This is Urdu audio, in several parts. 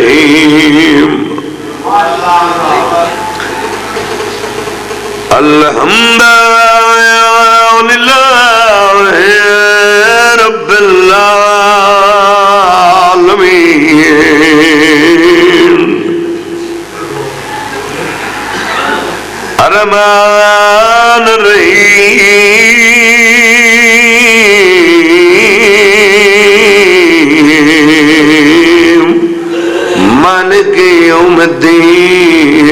الرحيم الحمد لله رب العالمين الرحمن الرحيم مالك يوم الدين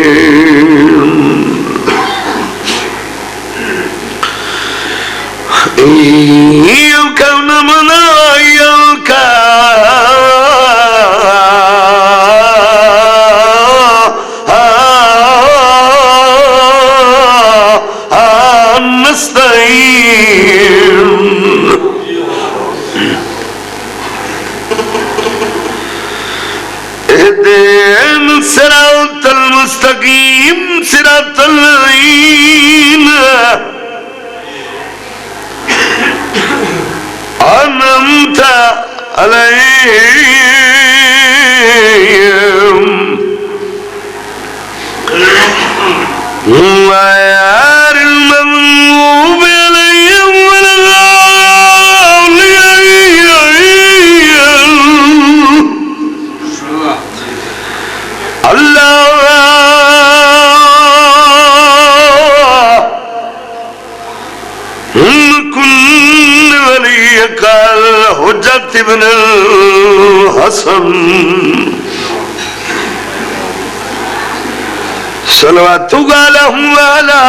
إياك نعبد وإياك نستعين اهدنا الصراط المستقيم صراط الذين أنعمت عليهم غير المغضوب عليهم ولا الضالين اللهم كن وليك الحجة ابن الحسن صلواتك عليه وعلى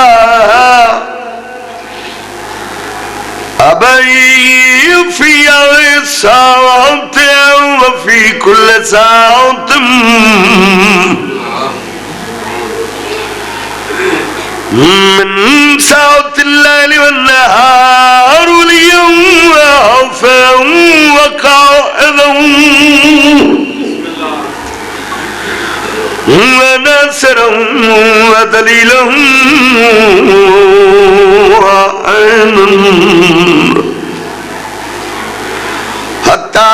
أبي في ساعة وفي كل ساعة من ساعة الليل والنهار واليوم وعوفا وقائدا وناصرا ودليلا وعينا حتى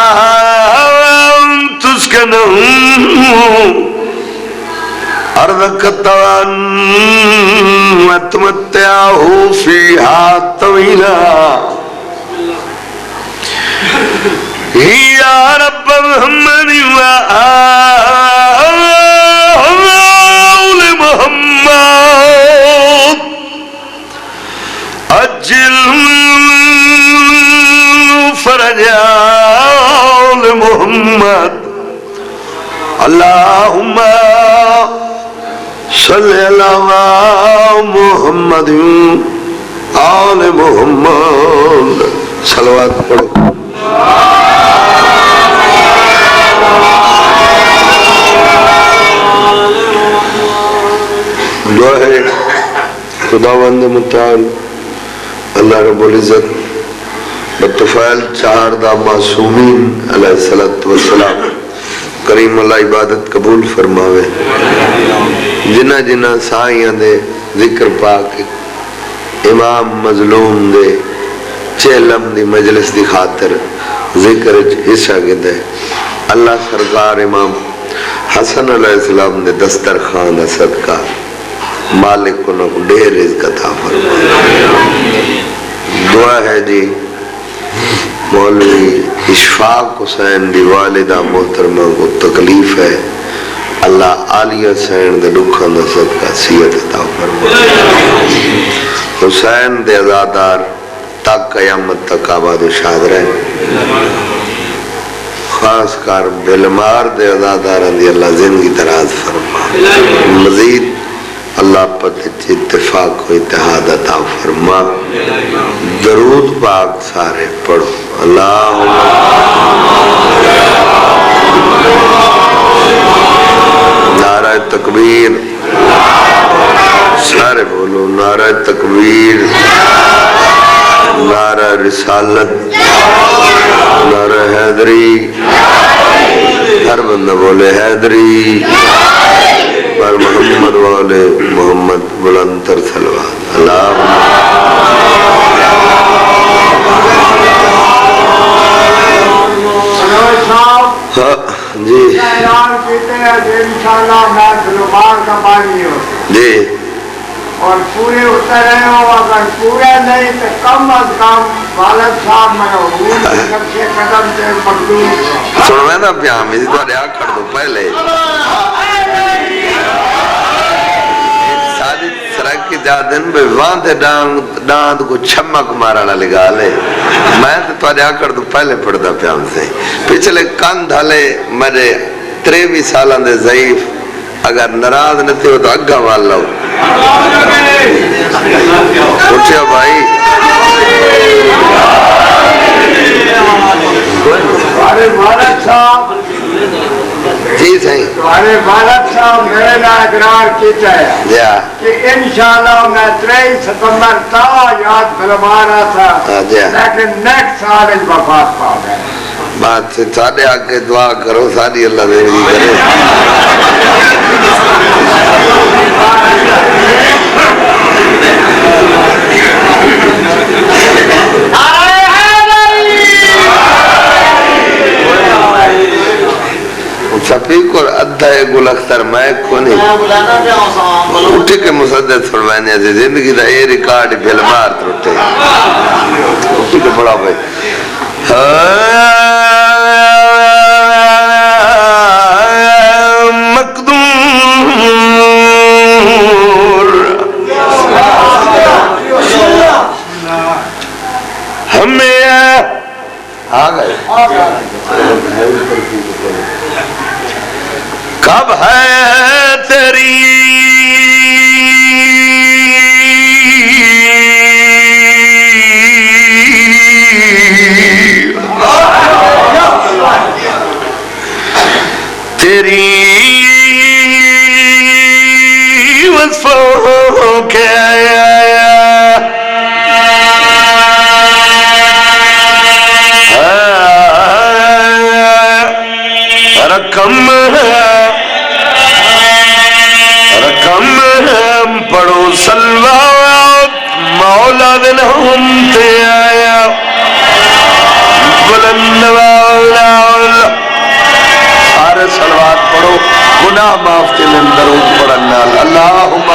تسكنوا أرضك طوعا وتمتعه فيها طويلا يا رب محمد وآل محمد أجل فرجا لمحمد اللهم صل على محمد آل محمد صلوات پڑھو دعا ہے خداوند متعال اللہ رب العزت بطفیل چار دا معصومین علیہ السلام کریم اللہ عبادت قبول فرماوے جنہ جنہ سائیاں دے ذکر پاک امام مظلوم دے چہلم دی مجلس دی خاطر ذکر حصہ گدے اللہ سرکار امام حسن علیہ السلام دے دسترخوان دا صدقہ مالک کو نہ ڈھیر رزق عطا فرمائے دعا ہے جی مولوی اشفاق حسین دی والدہ محترمہ کو تکلیف ہے اللہ عالیہ حسین دے دکھان دا صدقہ صحت عطا فرمائے حسین دے عزادار تک قیامت تک آباد و شاد رہے خاص کر بلمار دے عزاداران دی اللہ زندگی دراز فرمائے مزید اللہ پر اتفاق و اتحاد عطا فرما درود پاک سارے پڑھو اللہم نعرہ تکبیر سارے بولو نعرہ تکبیر نعرہ رسالت نعرہ حیدری ہر بندہ بولے حیدری پر محمد والے محمد بلندر صلوات اللہم جی اعلان کیتے ہیں کہ انشاءاللہ میں گلوبار کا بانی ہوں جی اور پورے اتر رہے ہو، اگر پورے نہیں تو کم از کم والد صاحب میں حضور کے نقشے قدم سے مقدوم سنوے نا پیام اسی تو ریا کر دو پہلے سادی سرک کی جادن بے وان تے ڈاند کو چھمک مارانا لگا لے میں تو ریا کر دو پہلے پڑھتا پیام سے پچھلے کند ہلے میرے 23 سالان دے ضعیف اگر ناراض نہ تھے ہو تو اگا وال لو اٹھیا بھائی تمہارے والد صاحب جی صحیح تمہارے والد صاحب میرے لئے اقرار کیتا ہے کہ انشاءاللہ میں 23 ستمبر تا یاد بلوارا تھا لیکن نیکسٹ سال اس وفات پا گئے بات سے ساڑھے آگے دعا کرو ساری اللہ دے بھی کرے شفیق اور ادھا گل اختر میں کو نہیں اٹھے کے مسدد فرمائنے سے زندگی دا اے ریکارڈ فلمار ترٹے اٹھے کے بڑا بھائی مقدور ہمیں آگئے کب ہے تیری تیری وصفوں کے رقم پڑھو سلوات مولا دن ہم تے آیا بلند والا سارے سلوات پڑھو گناہ معاف کے لئے درود پڑھنا اللہم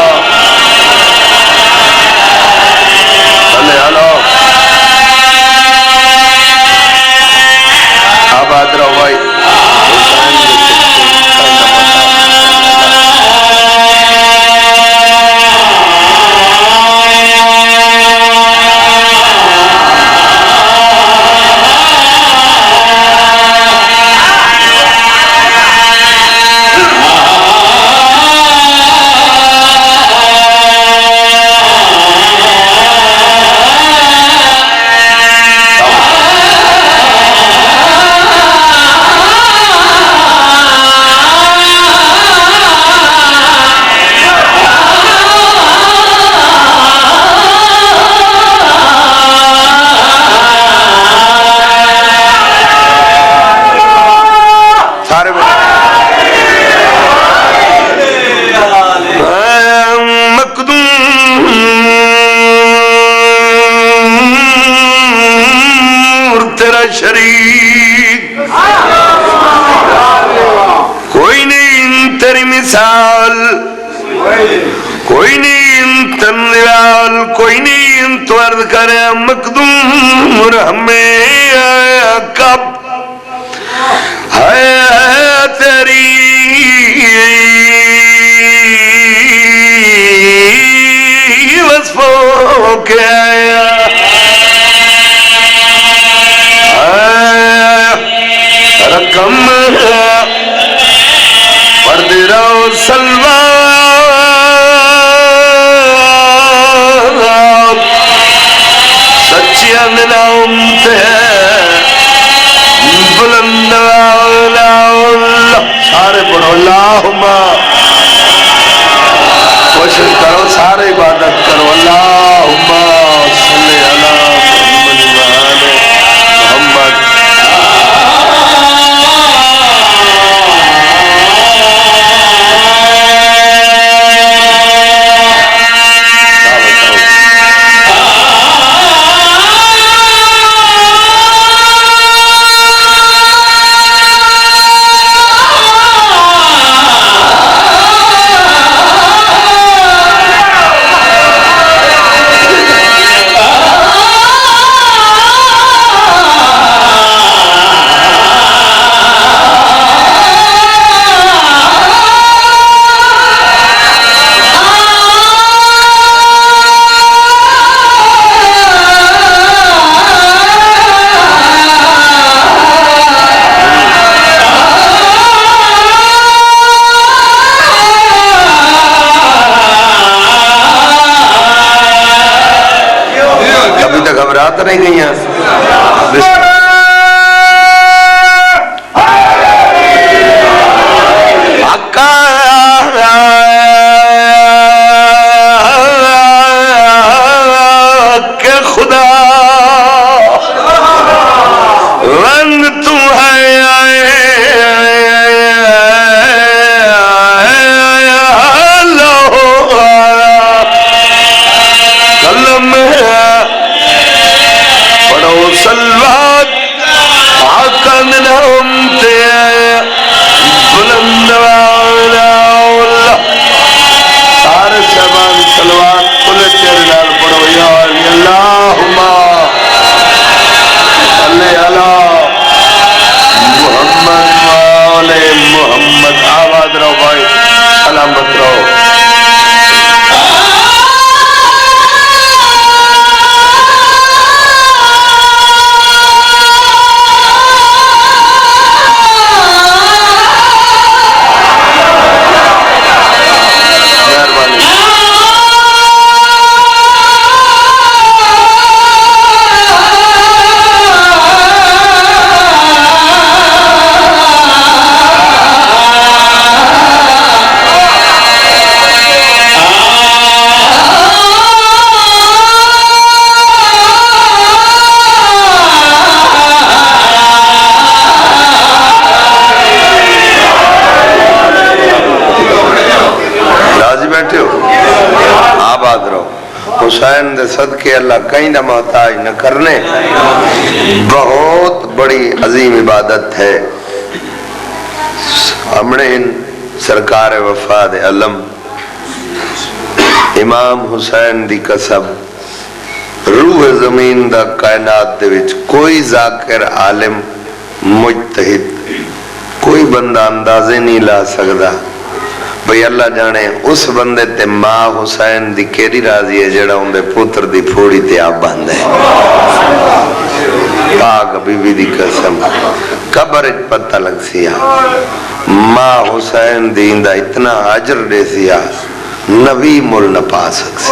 صلی اللہ آباد رہو بھائی شریک کوئی نہیں تیری مثال کوئی نہیں تنویال کوئی نہیں تو عرض کرے مقدور ہمیں کب ہے تیری وصفوں کے رقم پرد رو سلوات سچی نام تے بلند سارے پڑھو اللہم کوشش کرو سارے عبادت کرو اللہم صلی اللہ محمد محمد صدقے اللہ کہیں نہ محتاج نہ کرنے. بہت بڑی عظیم عبادت ہے. ہمیں سرکار وفاد علم امام حسین دی قسم روح زمین دا کائنات دے وچ کوئی ذاکر عالم مجتہد کوئی بندہ اندازے نہیں لا سکدا بھئی اللہ جانے اس بندے تے ماں حسین دی کیڑی راضی ہے جڑا اندے پتر دی پھوڑی تے آپ بند ہے. پاک بی بی دی قسم قبر پتہ لگ سیا ماں حسین دی اندہ اتنا عجر دے سیا نبی مل نہ پا سکتے.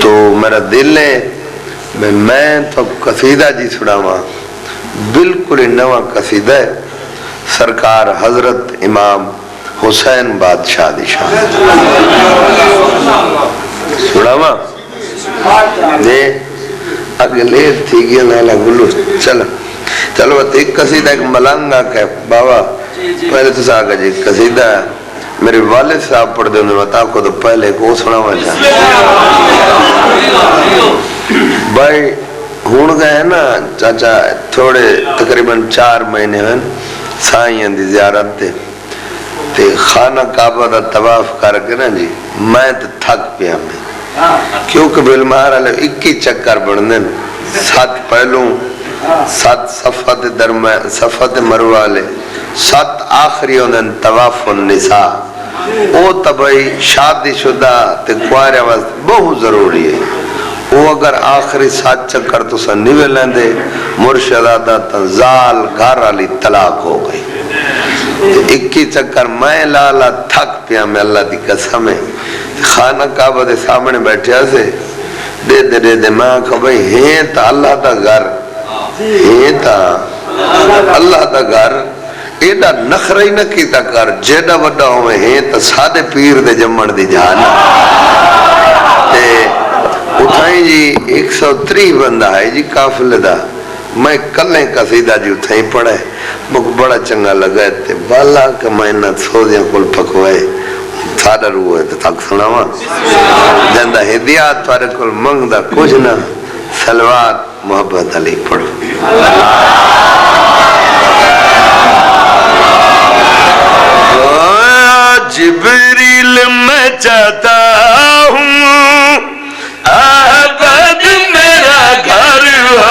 تو میرا دل ہے میں تو قصیدہ جی سڑاواں بالکل نواں قصیدہ ہے سرکار حضرت امام حسین بادشاہ دی شان سڑاواں دے اگلے تھی گیا نالا گلو چلو ایک قصیدہ ایک ملنگا کہ بابا پہلے تو ساکا جی قصیدہ میرے والد صاحب پڑھ دے انہوں نے بتا کو تو پہلے کو سنا ہوا چاہتا بھائی ہون گئے نا چاچا تھوڑے تقریباً 4 مہینے ہیں سائیں دی زیارت تے خانہ کعبہ دا طواف کر کے نا جی میں تے تھک پیا میں کیونکہ بالمہار علیہ 21 چکر بڑھنے 7 پہلوں 7 صفت مروہ لے 7 آخری انہیں طواف النساء او تبائی شادی شدہ تے کوارے واسطے بہت ضروری ہے. وہ اگر آخری 7 چکر تو سن نیوے لیندے مرشدہ تنزال گھر علی طلاق ہو گئی. 21 چکر میں لالا تھک پیا میں اللہ دی قسم ہے. خانہ کعبہ دے سامنے بیٹھے سے دے دے میں کہا بھئی ہیں تا اللہ دا گھر ہیں تا اللہ دا گھر ایڈا نخرہی نہ کیتا کر جیڈا وڈا ہوئے ہیں تا سادے پیر دے جمن دی جانا تے اٹھائیں جی 130 بندہ ہے جی قافلے دا میں کلیں قصیدہ جی اٹھائیں پڑھے مجھے بڑا چنگا لگا تے بالا کہ میں نہ سوزیاں کل پکوائے سادہ روح ہے تو تک سناواں جندہ ہدیات توارے کل منگ دا کچھ نہ سلوات محبت علی پڑھو. جبریل میں چاہتا ہوں آباد میرا گھر ہو.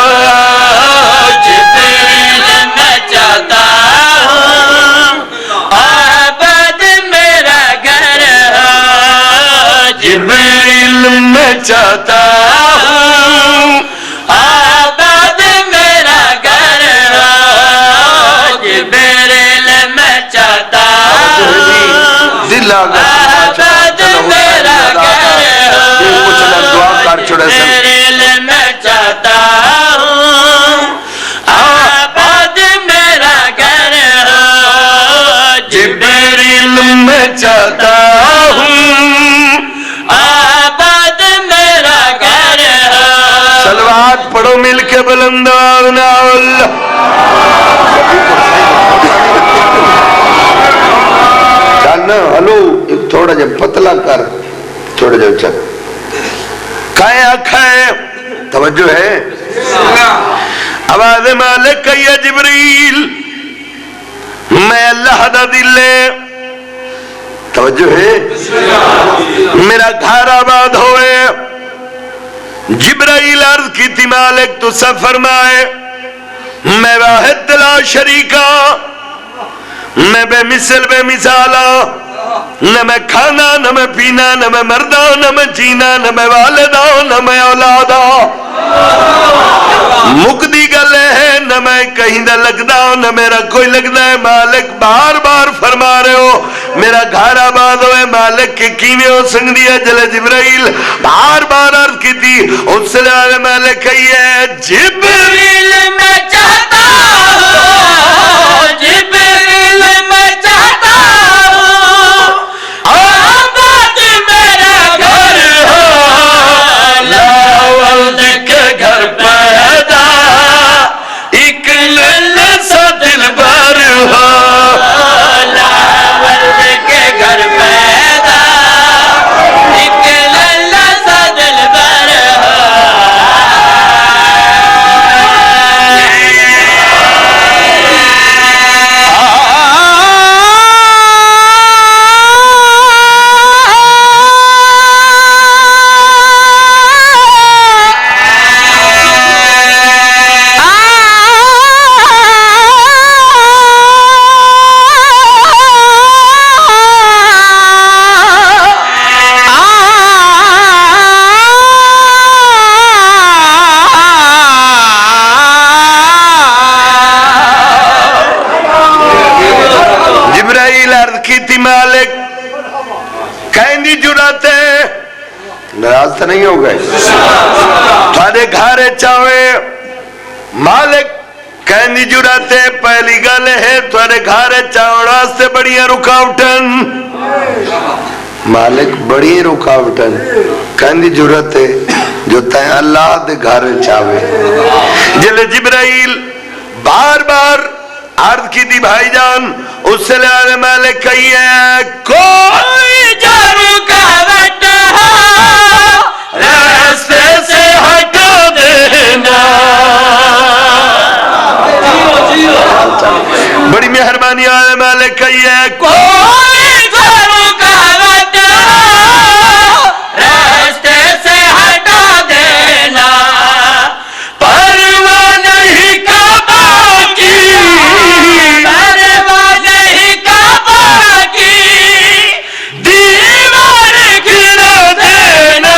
جبریل میں چاہتا ہوں آباد میرا گھر ہو. جبریل میں چاہتا ہوں آباد میرا گھر ہو. جبریل میں چاہتا دل آباد میرا گھر ہو. جبریل میں چاہتا ہوں آباد میرا گھر ہو. جبریل میں چاہتا ہوں آباد میرا گھر ہو. صلوات پڑھو مل کے بلند اللہ. ہلو ایک تھوڑا جب پتلا کر تھوڑا جب چل کھائے کھائے توجہ ہے آواز مالک یا جبریل میں اللہ دا دل ہے توجہ ہے میرا گھر آباد ہوئے. جبرائیل عرض کی تھی مالک تو سب فرمائے میں واحد لا شریکہ میں بے مثل بے مثالا نہ میں کھانا نہ میں پینا نہ میں مردہ نہ میں جینا نہ میں والدہ نہ میں اولادا مقدی گلے ہے نہ میں کہیں نہ لگدا نہ میرا کوئی لگدا ہے. مالک بار بار فرما رہے ہو میرا گھر آباد ہوئے مالک کے کیویں ہو سکتی ہے. جلے جبرائیل بار بار عرض کی تھی اس سے لئے مالک کہی ہے جبریل میں چاہتا ہوں جبریل میں چاہتا ہوں آباد میرا گھر ہو. لاول کے گھر پیدا ایک للسا دل بر ہو. لاول کے گھر پیدا ایک للسا دل بر مالک کہندی جرات ہے ناراض تو نہیں ہو گئے تھوڑے گھارے چاہوے مالک کہندی جرات ہے پہلی گل ہے تھوڑے گھارے چاہوڑ واسطے بڑی رکاوٹن مالک بڑی رکاوٹن کہندی جرات ہے جو تین اللہ دے گھارے چاہوے جلے جبرائیل بار بار عرض کی دی بھائی جان اس سے لئے مالک کہی ہے کوئی جو رکاوٹ راستے سے ہٹا دینا بڑی مہربانی آئے مالک کہی ہے کوئی جو رکاوٹ راستے سے ہٹا دینا پرواہ نہیں کعبہ کی پرواہ نہیں کعبہ کی دیوار گرا دینا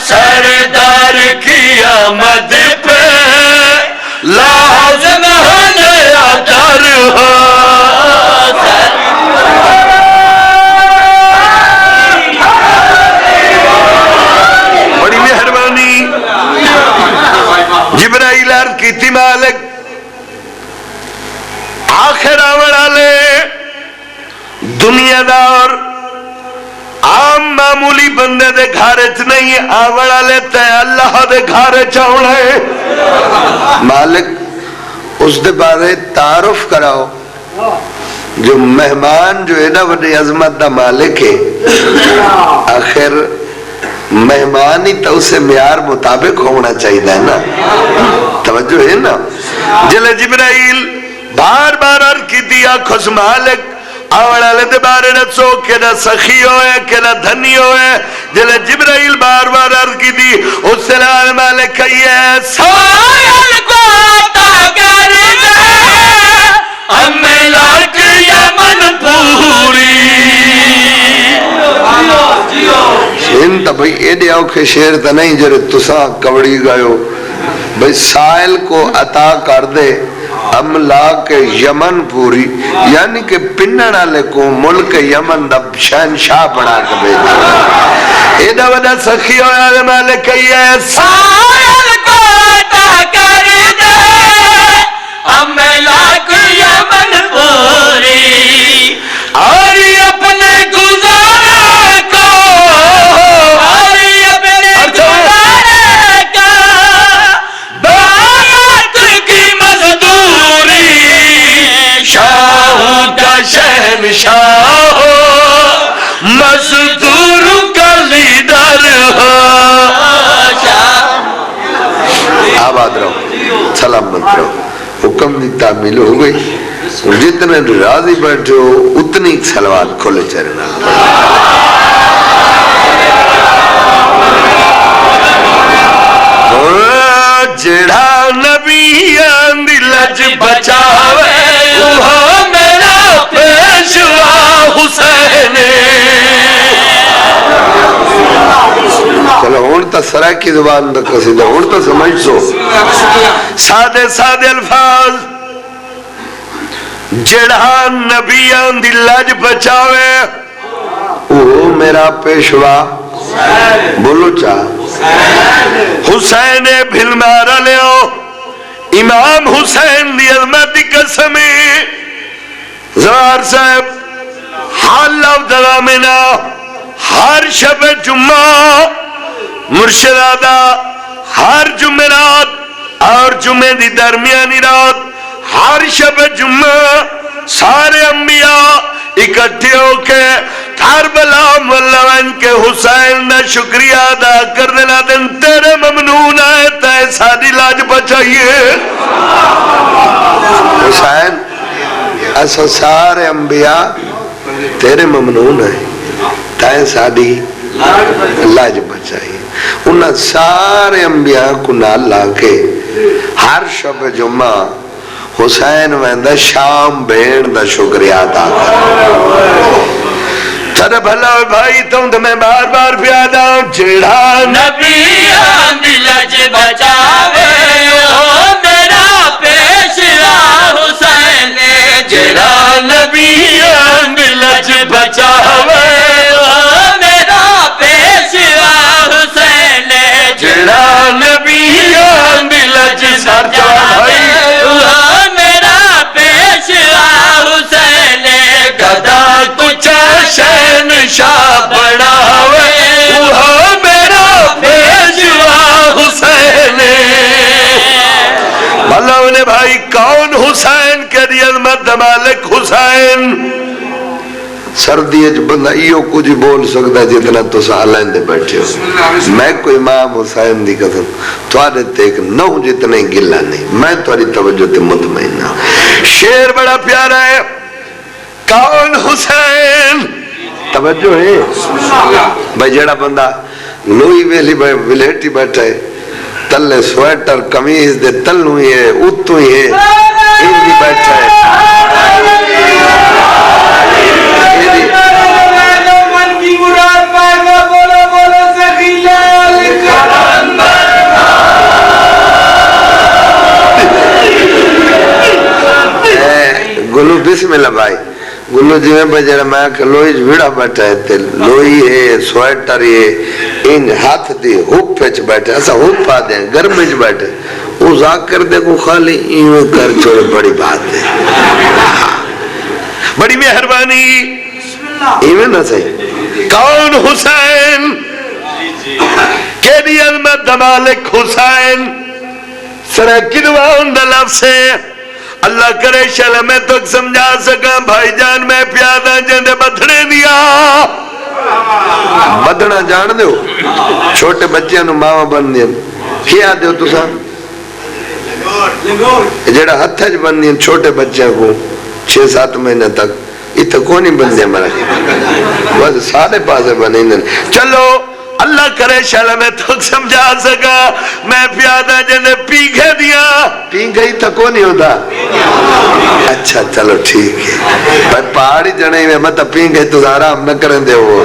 سردار کی آمد پہ لازم ہونے آدر ہو بڑی مہربانی جبرائیل عرض کی تھی مالک آخر آوڑا لے دنیا دار عام معمولی بندے دے گھارے چ نہیں آوڑا لیتا ہے اللہ دے گھارے چاوڑا ہے مالک اس دے بارے تعارف کراؤ جو مہمان جو ہے نا بڑی عظمت دا مالک ہے آخر مہمان ہی تو اسے معیار مطابق ہونا چاہیے نا توجہ ہے نا جلے جبرائیل بار بار عرض کی دیا خس مالک آوڑا لیتے بارے نچو کہ نہ سخی ہوئے کہ نہ دھنی ہوئے جلے جبرائیل بار بار عرض کی دی اس سے لئے مالک کہی ہے سوائل کو عطا کر دے ہمیں لاکھ یمن پوری انتا بھئی ایڈے اوکھے شیر تا نہیں جرے تساں کبڑی گئے بھئی سائل کو عطا کر دے املاک یمن پوری یعنی کہ پنن والے کو ملک یمن دا شہنشاہ بنا کے بھیجا ایڈا وڈا سخی ہویا مالک کہی ہے سائل کو عطا کر دے املاک یمن پوری اور اپنے گزارے کو اور اپنے گزارے کا بات کی مزدوری شاہ کا شہنشاہ ہو مزدور کا لیڈر ہو آباد رہو سلام مت رہو حکم دی تعمیل ہو گئی جتنے راضی بیٹھو اتنی سلوات کھولے چرنا جڑا نبی آندی لج بچاوے وہ میرا پیشوا حسین چلو ہونتا سرا کی زبان دا قصیدہ ہونتا سمجھ سو سادے سادے الفاظ جڑا نبی آندی لج بچاوے وہ میرا پیشوا بولو چاہ حسین بھل مارا لیو امام حسین دی عظمت قسمی زوار صاحب حال لفظ دغامنا ہر شب جمعہ مرشدادہ ہر جمعرات اور جمعہ دی درمیانی رات ہر شب جمعہ سارے انبیاء اکٹھے ہو کے کربلا مولوین کے حسین نے شکریہ ادا کر دینا دن تیرے ممنون آئے تے ساری لاج بچائیے حسین ایسا سارے انبیاء تیرے ممنون آئے تے ساری لاج بچائیے انہاں سارے انبیاء کو نال لا کے ہر شب جمعہ حسین ویندہ شام بین دا شکریہ ادا کر تر بھلا بھائی تم میں بار بار پیادا ہوں جڑا نبی آندی لج بچاوے ہو میرا پیشوا حسین جڑا نبی آندی لج حسین کے دی عظمت دا مالک حسین سردی بندہ ایو کچھ بول سکتا جتنا تو سالین دے بیٹھے ہو میں کوئی امام حسین دی قسم توارے تیک نو جتنے گلہ نہیں میں تواری توجہ تے مطمئن ہوں شیر بڑا پیارا ہے کون حسین توجہ ہے بھائی جڑا بندہ لوئی ویلی ولیٹی بیٹھا ہے تلے سویٹر کمیز دے تل ہوئی ہے اتو ہی ہے ان دی بیٹھا ہے گلو بسم اللہ بھائی گلو جی میں بجڑا میں کہ لوئی جھوڑا بیٹھا ہے تے لوئی ہے سویٹر ہے ان ہاتھ دی ہوپ پیچ بیٹھا ہے ایسا ہوپ پا دیں گرمج بیٹھے وہ ذاکر دے کو خالی ایویں کر چھوڑے بڑی بات ہے بڑی مہربانی ایویں نہ صحیح کون حسین کیڑی عظمت دا مالک حسین سرہ کدوان دا لفظ ہے اللہ کرے شل میں تو سمجھا سکا بھائی جان میں پیادا جندے بدھڑے دیا بدھڑا جان دے ہو چھوٹے بچے انہوں ماما بن دیا کیا دے ہو تو سا جڑا ہتھج بن دیا چھوٹے بچے کو 6-7 مہینے تک اتھا کونی بن دیا مرا بس سارے پاسے بنے چلو اللہ کرے شالا میں تو سمجھا سکا میں پیادا جنے پیگھے دیا پیگھے ہی تکو نہیں ہوتا اچھا چلو ٹھیک ہے پر پہاڑی جنے میں مطلب پیگھے تو آرام نہ کریں دے وہ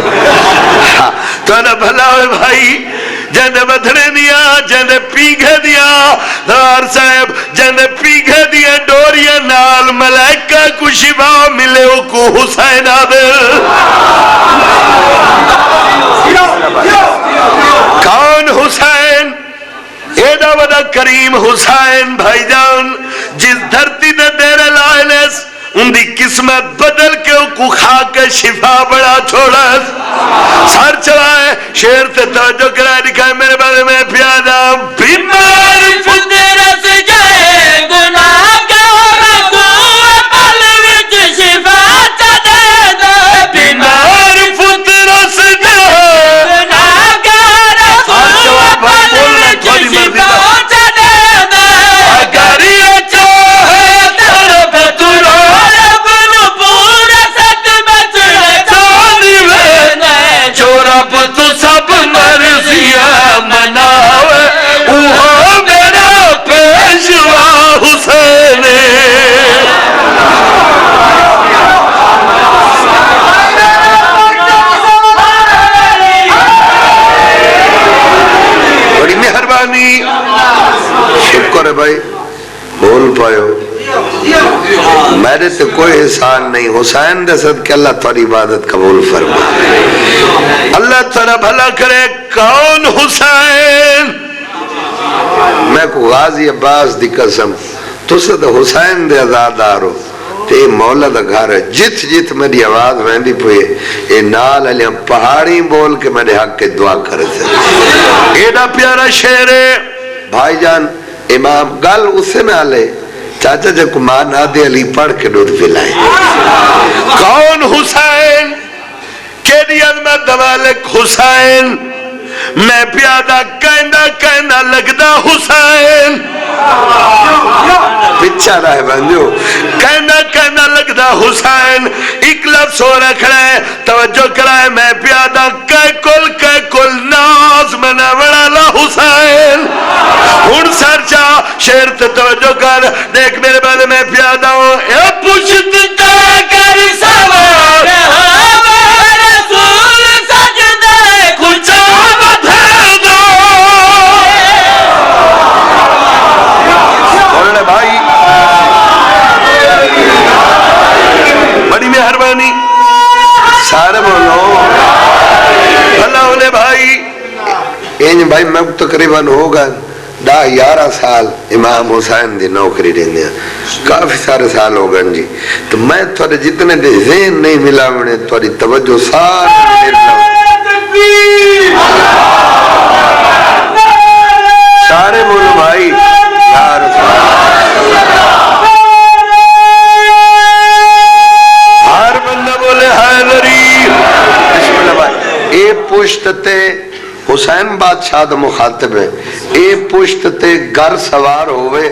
تو نہ بھلا ہوئے بھائی جنے بدھڑے دیا جنے پیگھے دیا دار صاحب جنے پیگھے دیا ڈوریا نال ملائکہ کو شفا ملے کو حسین عادل کون حسین ایڈا وڈا کریم حسین بھائی جان جس دھرتی نے دیر لائنس ان دی قسمت بدل کے کو کھا کے شفا بڑا چھوڑا سر چلائے شیر تے توجہ کرائے دکھائے میرے بارے میں پیادا بیمار فطرت جائے گناہ گار کو پل وچ شفا دے دے بیمار فطرت جائے گناہ گار کو پل وچ شفا دے دے اگر یہ چاہے طرف ترو رب تو سب مرضیاں مناوے اوہ میرا پیشوا حسین بڑی مہربانی شکر ہے بھائی بول پائے ہو میرے سے کوئی احسان نہیں حسین دے صدقے اللہ تاری عبادت قبول فرما اللہ تعالیٰ بھلا کرے کون حسین میں کو غازی عباس دی قسم تو سے تو حسین دے عزادار ہو تے مولا دا گھر ہے جت جت میری آواز ویندی پوئے اے نال علیہ پہاڑی بول کے میرے حق کے دعا کرتے ایڈا پیارا شعر ہے بھائی جان امام گل اسے میں آلے چاچا جب کو ماں نادی علی پڑھ کے دودھ پلائے کون حسین کیڑی عظمت دا مالک حسین میں پیادا کہنا لگدا حسین پچھا رہے بندیو کہنا لگدا حسین ایک لفظ ہو رکھنا ہے توجہ کرائے میں پیادا کل ناز منا وڑالا حسین ہن سرچا شیر تے توجہ کر دیکھ میرے بارے میں پیادا ہوں اے پوچھت کر سوار رسول سجدے کچھا بدھے دو بولنے بھائی بڑی مہربانی سارے بولو اللہ ہونے بھائی این بھائی میں تقریباً ہوگا 10-11 سال امام حسین دی نوکری رہنے کافی سارے سال ہو گئے جی تو میں تھوڑے جتنے دے ذہن نہیں ملا میں تھوڑی توجہ سارے سارے بولو بھائی تے حسین بادشاہ دا مخاطب ہے، اے پشت تے گر سوار ہوئے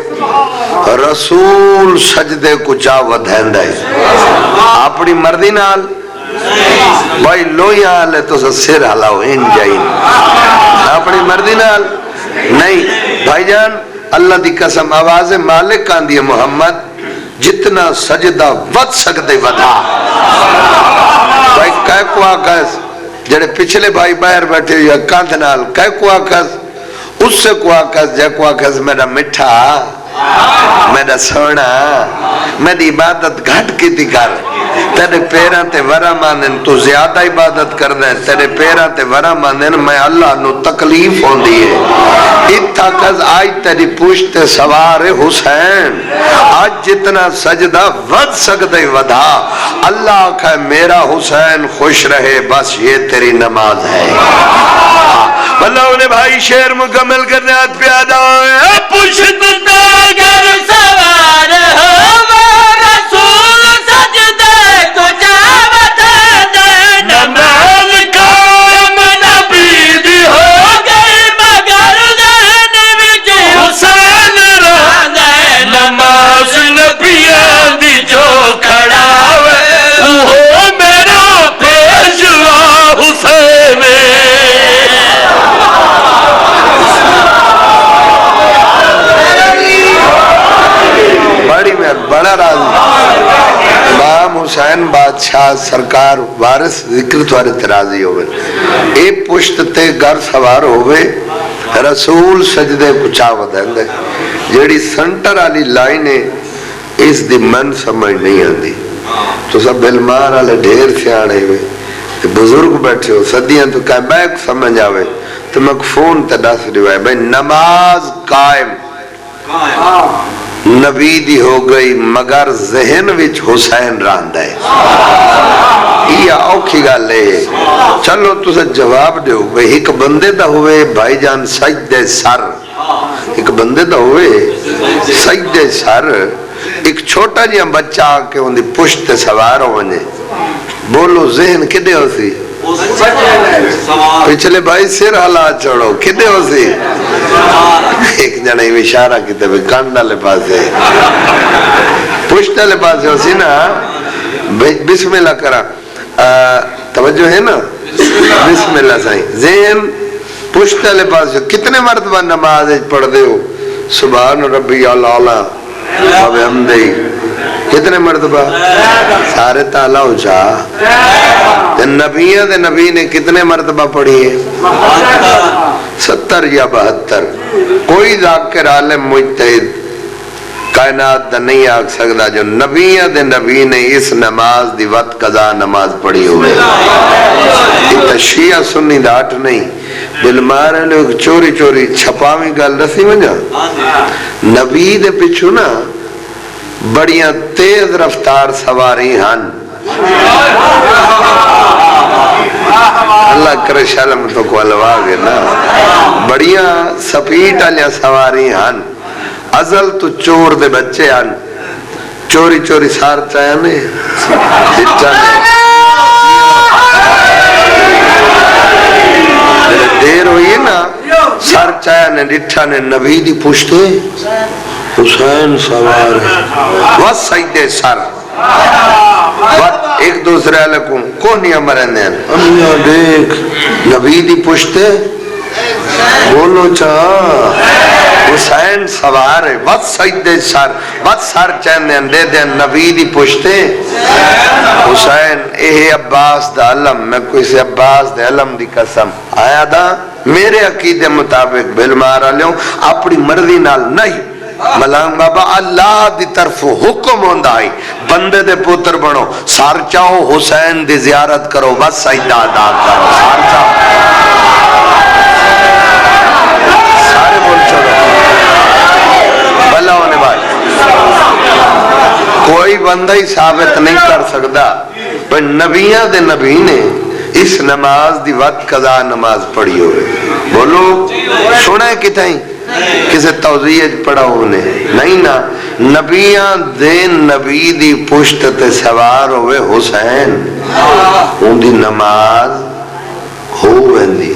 رسول سجدے کو چا ودھیندا ہے اپنی مردی نال بھائی لوہیاں آلے تو سر ہلاؤ ان جائیں اپنی مردی نال نہیں بھائی جان اللہ دی قسم آواز مالک آندی ہے محمد جتنا سجدہ ود سکتے ودا بھائی کہہ کو آکس جڑے پچھلے بھائی باہر بیٹھے یا کاندھ نال کہہ کو آکس اس سے کو آکس جے کو آکس میرا مٹھا میرا سونا میری عبادت گھٹ کی تھی کر تیرے پیران تے ورہ مانن تو زیادہ عبادت کر دیں تیرے پیران تے ورہ مانن میں اللہ نو تکلیف ہون دیئے اتھا کز آج تیری پوشت سوار حسین آج جتنا سجدہ ود سکتے ودا اللہ آکھا میرا حسین خوش رہے بس یہ تیری نماز ہے اللہ انہیں بھائی شعر مکمل کرنے آج پیادا ہوئے پوشت گر سوار ہو رسول سجدے کو جاوت دے نماز قائم نبی دی ہو گئی مگر ذہن وچ حسین رہ گئے نماز نبیاں دی جو کھڑا ہوئے وہ میرا پیشوا حسین بڑا راضی امام حسین بادشاہ سرکار وارث ذکر توارے ترازی ہوئے اے پشت تے گر سوار ہوئے رسول سجدے پچھا ودھیں جیڑی سنٹر آلی لائنے اس دی من سمجھ نہیں آندی تو سب بلمار آلے ڈھیر سے آنے ہوئے بزرگ بیٹھے ہو صدیاں تو کہیں بیک سمجھ آوے تو مکفون تے دس روائے بھئی نماز قائم نبی دی ہو گئی مگر ذہن وچ حسین راندہ ہے یہ اوکھی گا لے چلو تو سے جواب دے ہوئے ایک بندے دا ہوئے بھائی جان سجدے سر ایک بندے دا ہوئے سجدے سر ایک چھوٹا جیاں بچہ آکے ان دی پشت سوار ہونے بولو ذہن کدے ہو سی پچھلے بھائی سر حلا چھوڑو کدے ہو سی ایک جنہ اشارہ کیتے بھی کانڈا لے پاسے پشتہ لے پاسے ہو سی نا بسم اللہ کرا توجہ ہے نا بسم اللہ سائیں ذہن پشتہ لے پاسے کتنے مرتبہ نماز پڑھ دے ہو سبحان ربی العالی اب حمدی کتنے مرتبہ سارے تعالیٰ ہو چاہ نبیہ دے نبی نے کتنے مرتبہ پڑھی ہے 70 یا 72 کوئی ذاکر عالم مجتہد کائنات دا نہیں آگ سکتا جو نبیہ دے نبی نے اس نماز دی وقت قضا نماز پڑھی ہوئے یہ شیعہ سنی داٹ نہیں بلمارے لوگ چوری چوری چھپاویں گل رسی وجہ نبی دے پچھو نا بڑیاں تیز رفتار سواری ہن اللہ کرے شلم تو کو علوا گے نا بڑیاں سپیٹ آلیاں سواری ہن ازل تو چور دے بچے ہن چوری چوری سار چاہنے جتا نے دیر ہوئی نا سار چاہنے ڈٹھا نے نبی دی پوچھتے حسین سوار ہے وس سجدے سر ایک دوسرے علیکم کونیا مرنے ہیں انہوں دیکھ نبی دی پشتے بولو چاہ حسین سوار ہے وس سجدے سر وس سر چہنے دے دیں نبی دی پشتے حسین اے عباس دا علم میں کوئی سے عباس دا علم دی قسم آیا دا میرے عقیدے مطابق بل مارا لیوں اپنی مرضی نال نہیں ملانگ بابا اللہ دی طرف حکم ہوندہ آئی بندے دے پوتر بنو سار چاہو حسین دی زیارت کرو بس سجدہ ادا کرو سار چاہو سارے بول چھوڑو بھلا ہونے بھائی کوئی بندہ ہی ثابت نہیں کر سکتا پر نبیہ دے نبی نے اس نماز دی وقت قضا نماز پڑھی ہوئے بولو سنے کتائیں کسے توضیح پڑھا ہونے نہیں نا نبیاں دین نبی دی پشت تے سوار ہوئے حسین ان دی نماز ہو ویندی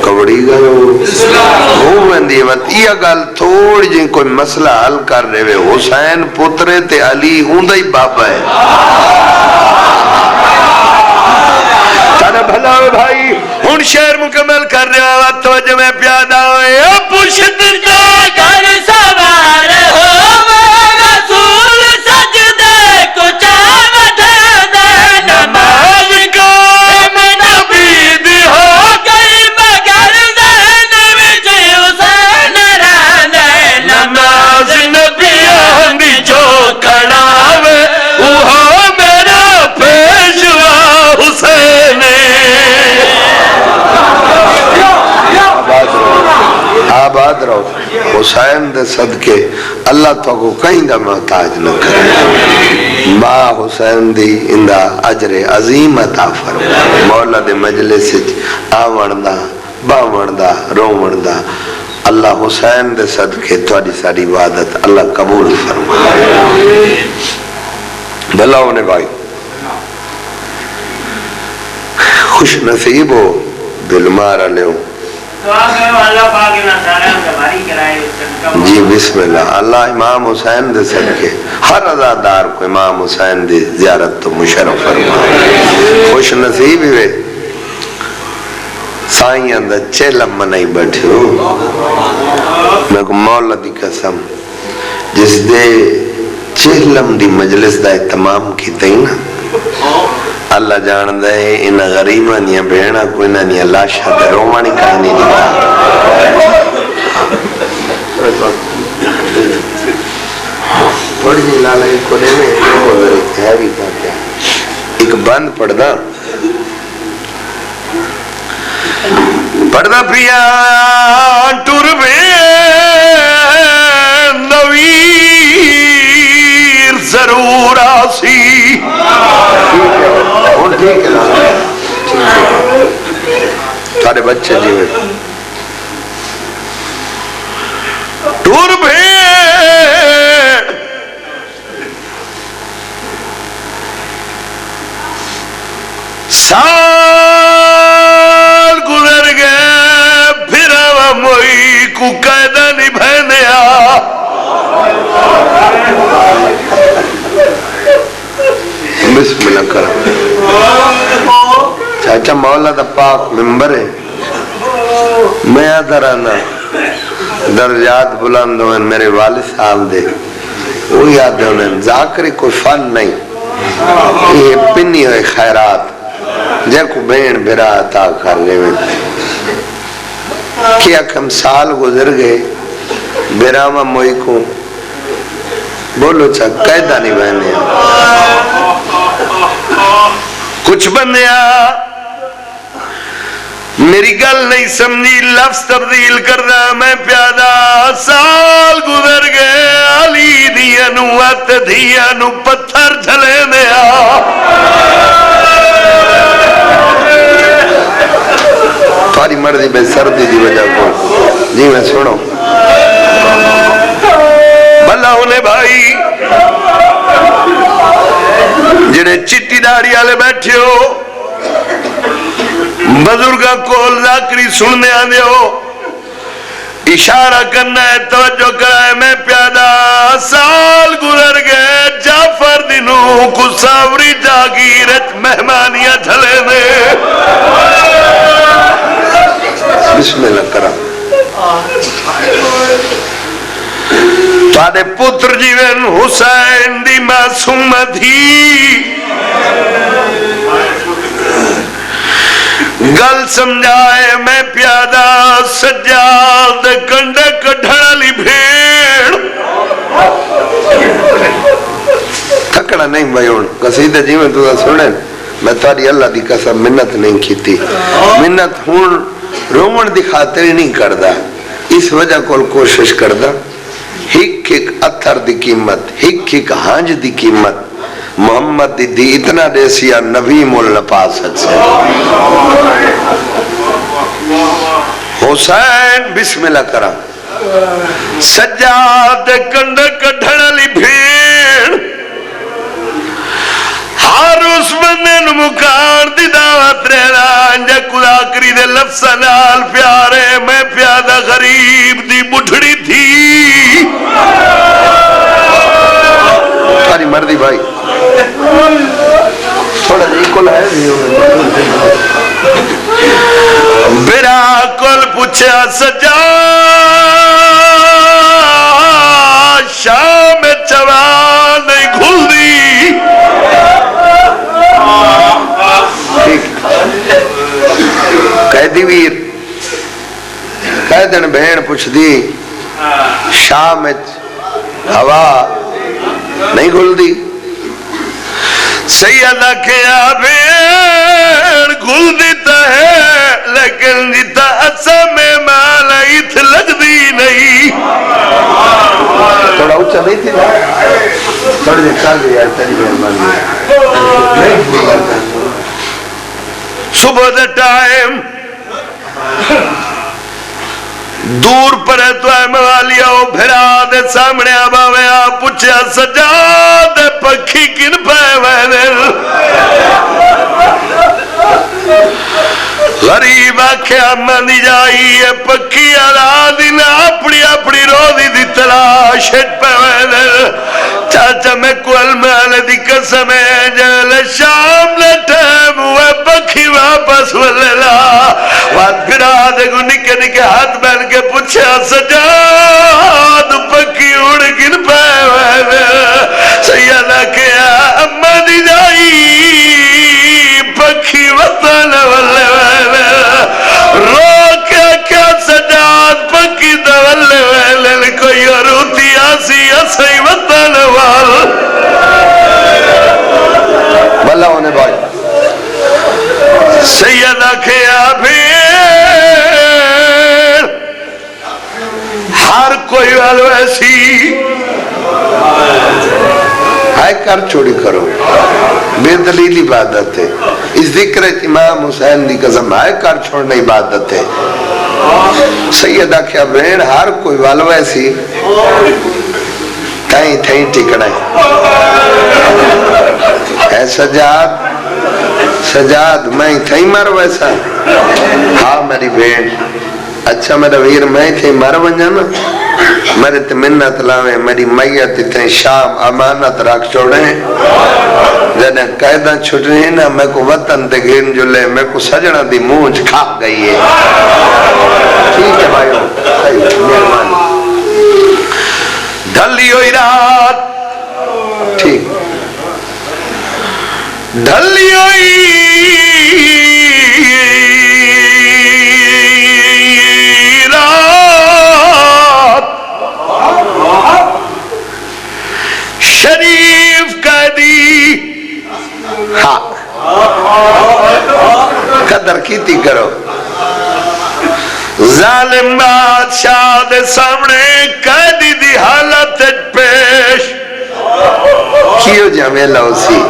کبڑی گل ہو ویندی یہ گل تھوڑی جی کوئی مسئلہ حل کر رہے وے حسین پترے تے علی ہوندا ہی بابا ہے تانا بھلا ہوئے بھائی ہن شعر مکمل کر رہا ہوا توجہ میں پیادا ہوئے پشت جا کر سوار ہو رسول سجدے کو چاوت دے نماز کو میں نبید ہو گئی مگر ذہن وچ حسین رہندے نماز نبیان دی جو کڑاوے وہ میرا پیشوا حسین آباد رہو حسین دے صدقے اللہ تو کو کہیں دا محتاج نہ کرے ماں حسین دی اندہ اجر عظیم عطا فرما مولا دے مجلس آوان دا باوان دا روان دا اللہ حسین دے صدقے توڑی ساری عبادت اللہ قبول فرما بھلا ہونے بھائی خوش نصیب ہو دل مارا لے ہو جی بسم اللہ اللہ امام حسین دے صدقے ہر عزادار کو امام حسین دے زیارت تو مشرف فرما خوش نصیب ہوئے سائیں اندر چیلم منائی بیٹھے ہو میں کو مولا دی قسم جس دے چیلم دی مجلس دا اہتمام کی تھی نا اللہ جان دے ان غریبان یا بہنا کوئی نہ نہیں اللہ شاہ دے رومانی کہانی دیتا پڑھ جی لالا ایک کو دے میں ہے بھی پاکیا ایک بند پڑھ دا پڑھ دا پیا ٹور بے نویر ضرور آسی ٹھیک ہے سارے بچے جی ہوئے ٹور بھیڑ سال گزر گئے پھر موئی کو قیدہ نبھینیا بسم اللہ کرم چاچا مولا دا پاک ممبر ہے میں آدھا رہنا درجات بلند ہوئے میرے والد صاحب دے وہ یاد ہے انہیں ذاکری کوئی فن نہیں یہ پنی ہوئے خیرات جے کو بین بھرا عطا کر لے میں کیا کم سال گزر گئے بیراما موئی کو بولو چا قیدہ نہیں بہنے کچھ بندیا میری گل نہیں سمجھی لفظ تبدیل کرنا میں پیادا سال گزر گئے علی دیا نو ات دیا نو پتھر جھلے دیا تھوڑی مرضی بے سردی دی وجہ کو جی میں سنو بھلا ہونے بھائی جنہیں چٹی داری آلے بیٹھے ہو بزرگاں کول ذاکری سننے آنے ہو اشارہ کرنا ہے توجہ کرائے میں پیادا سال گزر گئے جعفر دنوں کو ساوری جاگیرت مہمانیاں جھلے دے بسم اللہ کرم تھوڑے پتر جیون حسین دی معصومت ہی گل سمجھائے میں پیادا سجاد کنڈے کڑھڑی بھیڑ تھکڑا نہیں بھائی ہون قصیدہ جیون تو سنے میں تاری اللہ دی قسم منت نہیں کیتی منت ہون رومن دی خاطر نہیں کردہ اس وجہ کول کوشش کردہ ہک ہک اتھر دی قیمت ہک ہک ہانج دی قیمت محمد دی اتنا دیسیا نبی مولا پاسد سے حسین بسم اللہ کرا سجاد کنڈ کڑھڑی بھیڑ ہر اس بندے نمکار دی دعوت رہنا جا کلاکری دے لفظ نال پیارے میں پیادہ غریب دی مٹھڑی تھی ساری مردی بھائی تھوڑا جی کل ہے میرا کل پوچھا سجا شام چوا نہیں کھل دی قیدی ویر قیدن بہن پوچھ دی شام ہوا نہیں گھل دی سیدہ کیا بہن گھل دیتا ہے لیکن جیتا اچھا میں مالا ایتھ لگ دی نہیں تھوڑا اچھا نہیں تھی تھوڑی دیر کھا گئی یار تیری مہربانی صبح دے ٹائم دور پر ہے تو اے موالیا او بھرا دے سامنے آباوے آپ پوچھا سجاد پکھی کن پہ ویدل غریب آکھیا مانی جائی ہے پکی آرادین اپنی اپنی روزی دی تلاش پہ ویدل چاچا میں کول مالے دی قسم ہے جل شام لٹھم ہوئے پکی واپس ولیلا وات پھرا دے گو نکے نکے ہاتھ بین کے پوچھا سجاد پکی اڑ گن پہ ویدل سیدہ کیا اما دی جائی پکی وطن والے رو کیا سجاد پکی دولے ویلے کوئی روتی آسی اسی وطن وال بھلا ہونے بھائی سیدہ کیا پھر ہر کوئی والو ایسی ہائے کر چھوڑی کرو بے دلیل عبادت ہے اس ذکر امام حسین دی قسم ہائے کر چھوڑنا عبادت ہے سیدہ کیا بہن ہر کوئی والو ایسی تھائیں تھائیں ٹکڑا ہے اے سجاد سجاد میں تھائیں مر ویسا ہاں میری بہن اچھا میرا ویر میں تھے مر ونجا نا میرے تے منت لاویں میری میت تھے شام امانت رکھ چھوڑے جنہیں قیدہ چھٹ رہی ہیں نا میں کو وطن تے گھن جلے میں کو سجنہ دی مونج کھا گئی ہے ٹھیک ہے بھائیو صحیح مہربانی ڈھلی ہوئی رات ٹھیک ڈھلی ہوئی شریف قیدی ہاں قدر کیتی کرو ظالم بادشاہ دے سامنے قیدی دی حالت پیش کیوں جمیلہ اسی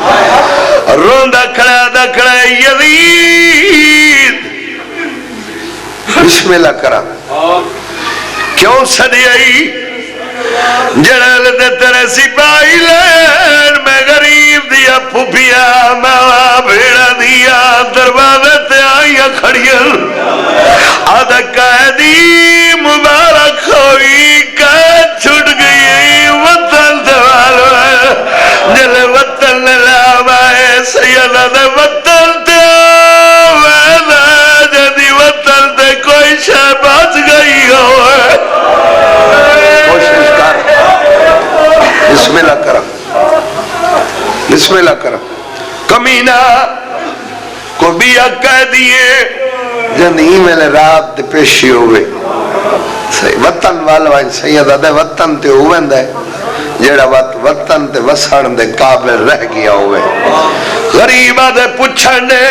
روندہ کھڑا یزید بسم اللہ کرا کیوں سڑی آئی جڑل دے تیرے سپاہی لین میں غریب دیا پھوپیا ماما بھیڑا دیا دروازے تے آئیا کھڑیل آدھا قیدی مبارک ہوئی قید چھٹ گئی وطن دوالو جلے وطن لاوائے سیدہ دے وطن تے آوے جدی وطن تے کوئی شے بچ گئی ہوئے بسم اللہ کرم بسم اللہ کرم کمینہ کو بھی کہہ دیئے جن ہی میں نے رات پیشی ہوئے وطن والوائن سیدہ دے وطن تے ہوئے دے جیڑا وطن تے وسان دے قابل رہ گیا ہوئے غریبہ دے پچھنے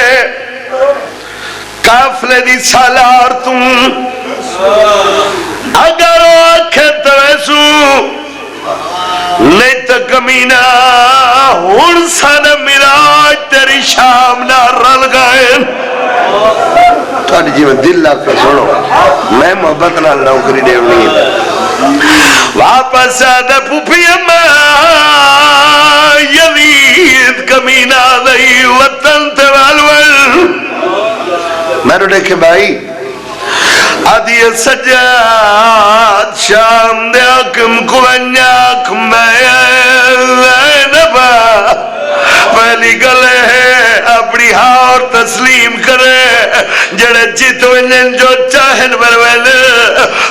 کافلے دی سالار تم اگر آنکھیں تویسو نہیں تو کمینہ ہون سن مراج تیری شام نہ رل گئے تھوڑی جی میں دل لا کے سنو میں محبت نہ نوکری دیونی واپس آدھا پوپی اماں یزید کمینہ دئی وطن تے والول میں نے دیکھے بھائی آدھی سجاد شام دے حکم کو انیاک میں نبا پہلی گلے ہے اپنی ہاں تسلیم کرے جڑے جیتو انجن جو چاہن برویل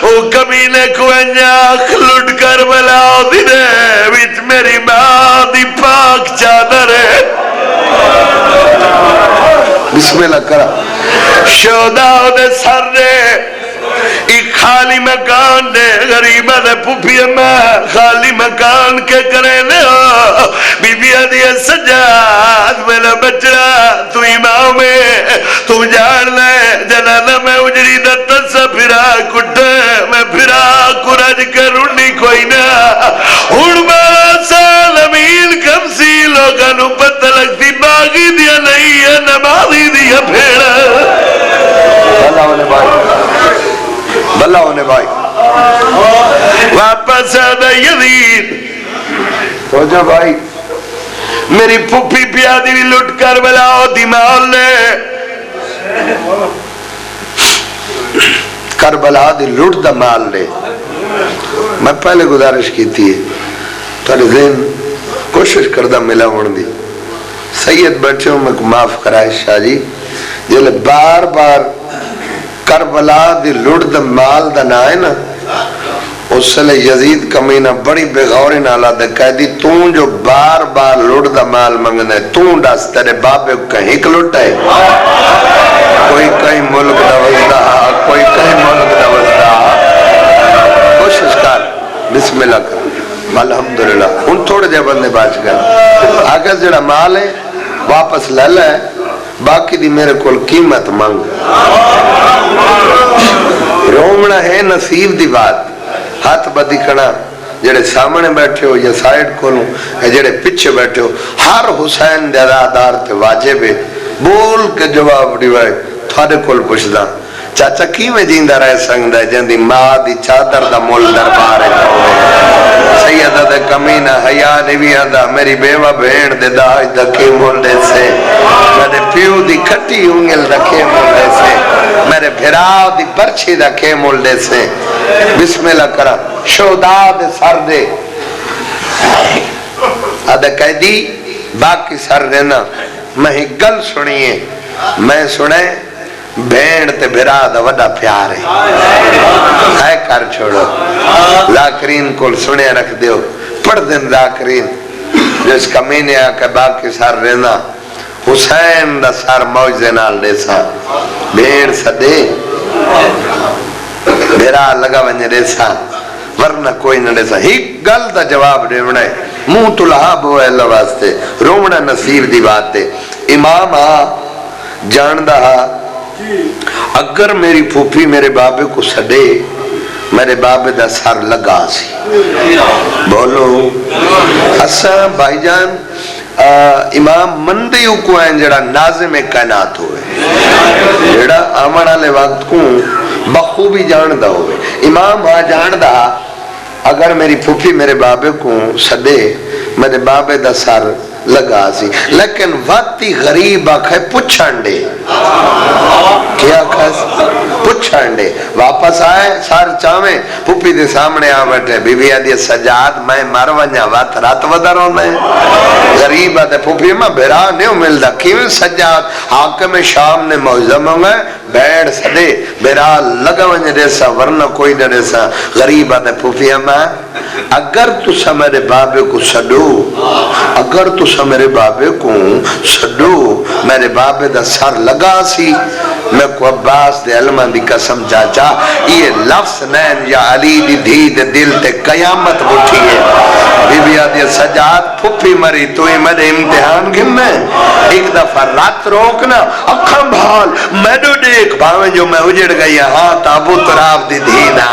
او کمینے کو انیاک لٹ کر بلاؤ دینے بیچ میری ماں دی پاک چادر ہے بسم اللہ کرا شہداؤ دے سر دے ایک خالی مکان دے غریبہ دے پوپی میں خالی مکان کے کرے لے بی بی آدھی سجاد میرا بچڑا تو امام ہے تو جان لے جنانا میں اجری دتا سا پھرا کٹے میں پھرا کراج کے رونی کوئی نا ہون مارا سال امین کم سی لوگاں نو پتہ لگتی باغی دیا نہیں ہے نمازی دیا پھیڑا بھلا ہونے بھائی بھلا ہونے بھائی واپس آدھا یزید ہو جا بھائی میری پھوپھی پیادی بھی لٹ کر بلاؤ دیمال نے کربلا دی لٹ دا مال لے میں پہلے گزارش کی تھی تھوڑے ذہن کوشش کردہ ملا ہون دی سید بیٹھے ہوں میں کو معاف کرائے شاہ جی جلے بار بار کربلا دی لٹ دا مال دا نائے نا اس سے لئے یزید کمینہ بڑی بغوری نالا دے کہہ دی تون جو بار بار لٹ دا مال منگنے تون ڈاس تیرے بابے کہیں کلٹ ہے کوئی کہیں ملک دا وزدہ کوئی کہیں ملک دا وزدہ کوشش کر بسم اللہ کر الحمدللہ ان تھوڑے جے بندے باش گئے آگے جڑا مال ہے واپس لے لے باقی دی میرے کول قیمت مانگ رومنا ہے نصیب دی بات ہاتھ بدی کھڑا جڑے سامنے بیٹھے ہو یا سائیڈ کھولوں جڑے پچھے بیٹھے ہو ہر حسین دے ادادار تے واجب ہے بول کے جواب دیوائے تھوڑے کول پوچھدا چاچا کی میں جیندہ رہ سکتا ہے جن دی ماں دی چادر دا مول دربار ہے سیدہ دے کمینہ حیاء نویہ دا میری بیوہ بہن دے داج دا کے مول دے سے میرے پیو دی کھٹی انگل دا کے مول دے سے میرے بھراؤ دی پرچی دا کے مول دے سے بسم اللہ کرا شہداء دے سر دے آدھا کہہ دی باقی سر دینا میں ہی گل سنیے میں سنے بھیڑ تے بھرا دا وڈا پیار ہے ہے کر چھوڑو ذاکرین کول سنے رکھ دیو پڑھ دن ذاکرین جو اس کمینے آکے باقی سر رہنا حسین دا سر موجزے نال دے سا بھیڑ سا دے بھرا لگا ونجے دے سا ورنہ کوئی نہ دے سا ہی گل دا جواب دے بڑھائے منہ تلہاب ہوئے اللہ واسطے رومنا نصیب دی بات دے امام جاندہ اگر میری پھوپھی میرے بابے کو سڈے میرے بابے دا سر لگا سی بولو حسن بھائی جان امام مندیو کو ہیں جڑا ناظم کائنات ہوئے جڑا آمن آلے وقت کو بخوبی جاندہ ہوئے امام جاندہ اگر میری پھوپھی میرے بابے کو سڈے میرے بابے دا سر لگا سی لیکن وقتی غریب آکھے پچھانڈے کیا کھاس پچھانڈے واپس آئے سار چاہمیں پھوپی دے سامنے آ بیٹھے بی بی آدھی سجاد میں مرونیا وات رات ودر ہونے غریب آدھے پھوپی میں بھرا نہیں ملدہ کیوں سجاد حاکم شام نے موزم ہوں بیڑ سدے بھرا لگا ونجے دیسا ورنہ کوئی نہ دیسا غریب آدھے پھوپی میں اگر تو سا میرے بابے کو سڈو اگر تو سا میرے بابے کو سڈو میرے بابے دا سر لگا سی میں کو عباس دے علمہ دی قسم چاچا یہ لفظ نین یا علی دی دھی دے دل تے قیامت بٹھی ہے بی بی آدھی سجاد پھپی مری تو ہی میرے امتحان گھننے ایک دفعہ رات روکنا اکھم بھال میڈو دیکھ بھاویں جو میں اجڑ گئی ہاں تابو تراف دی دھینا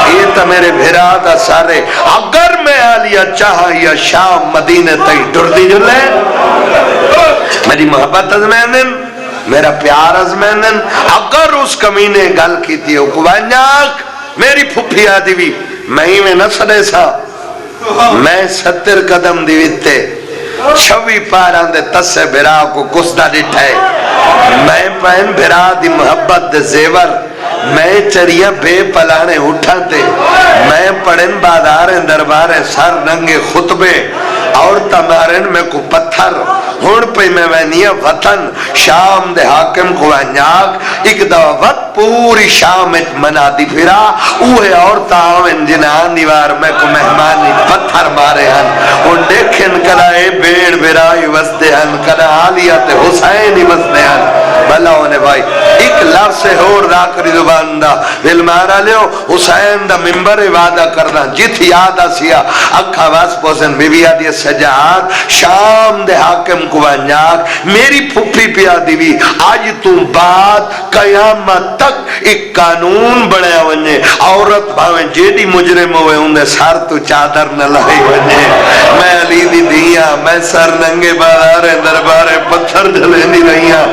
یہ تا میرے بھیرا دا سارے اگر میں آلیا چاہا یا شام مدینہ تک ڈر دی جو لے میری محبت ازمینن میرا پیار ازمینن اگر اس کمینے گل کی تھی اکوانیاک میری پھپھی آدھی بھی میں ہی میں نہ سڑے سا میں 70 قدم دیویتے چھوی پاراں دے تسے بھرا کو کسدا ڈٹھے میں پہن بھرا دی محبت دے زیور میں چڑیاں بے پلانے اٹھاتے میں پڑھن بازاریں درباریں سر ننگے خطبے اور تمارن میں کو پتھر ہون پہ میں وینیا وطن شام دے حاکم کو انجاک ایک دوا وقت پوری شام منا دی پھرا اوہ اور تاوین جنان دیوار میں کو مہمانی پتھر مارے ہن ان دیکھن کلائے بیڑ بیرائی وستے ہن کلا آلیت حسینی وستے ہن بھلا ہونے بھائی ایک لفظ ہور دا کری زبان دا ویلمارا لیو حسین دا ممبر وعدہ کرنا جت یادہ سیا اکھا واس پوسن بی بی آدھی سجاد شام دے حاکم کو انجاک میری پھپی پیا دیوی آج تو بعد قیامت تک ایک قانون بڑھیا ونجے عورت بھاویں جیڈی مجرم ہوئے ہوندے سار تو چادر نہ لائی ونجے میں علی دی دیا میں سر ننگے بازارے دربارے پتھر جلے نہیں رہیاں